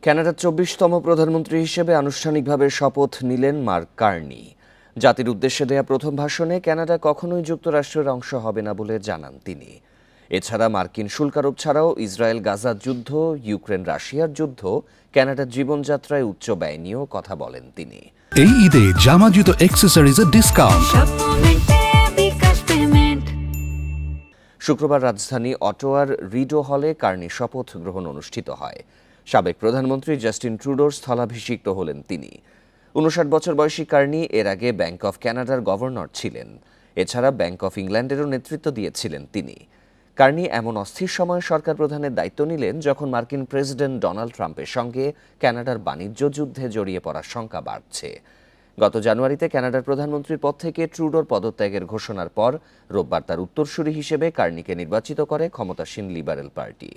কানাডার ২৪তম প্রধানমন্ত্রী হিসেবে আনুষ্ঠানিকভাবে শপথ নিলেন মার্ক কার্নি। জাতির উদ্দেশ্যে দেয়া প্রথম ভাষণে কানাডা কখনোই যুক্তরাষ্ট্রের অংশ হবে না বলে জানান তিনি। এছাড়া মার্কিন শুল্ক আরোপ ছাড়াও ইসরায়েল গাজার যুদ্ধ, ইউক্রেন রাশিয়ার যুদ্ধ, কানাডার জীবনযাত্রায় উচ্চ ব্যয় নিয়েও কথা বলেন তিনি। এই ঈদে জামা জুতো অ্যাক্সেসরিজের ডিসকাউন্ট। শুক্রবার রাজধানী অটোয়ার রিডো হলে কার্নি শপথ গ্রহণ অনুষ্ঠিত হয়। সাবেক প্রধানমন্ত্রী জাস্টিন ট্রুডোর স্থলাভিষিক্ত হলেন তিনি। ৫৯ বছর বয়সী কার্নি এর আগে ব্যাংক অফ কানাডার গভর্নর ছিলেন। এছাড়া ব্যাংক অফ ইংল্যান্ডেরও নেতৃত্ব দিয়েছিলেন তিনি। কার্নি এমন অস্থির সময় সরকার প্রধানের দায়িত্ব নিলেন যখন মার্কিন প্রেসিডেন্ট ডোনাল্ড ট্রাম্পের সঙ্গে কানাডার বাণিজ্য যুদ্ধে জড়িয়ে পড়ার শঙ্কা বাড়ছে। গত জানুয়ারিতে কানাডার প্রধানমন্ত্রীর পদ থেকে ট্রুডোর পদত্যাগের ঘোষণার পর রোববার তার উত্তরসূরি হিসেবে কার্নিকে নির্বাচিত করে ক্ষমতাসীন লিবারেল পার্টি।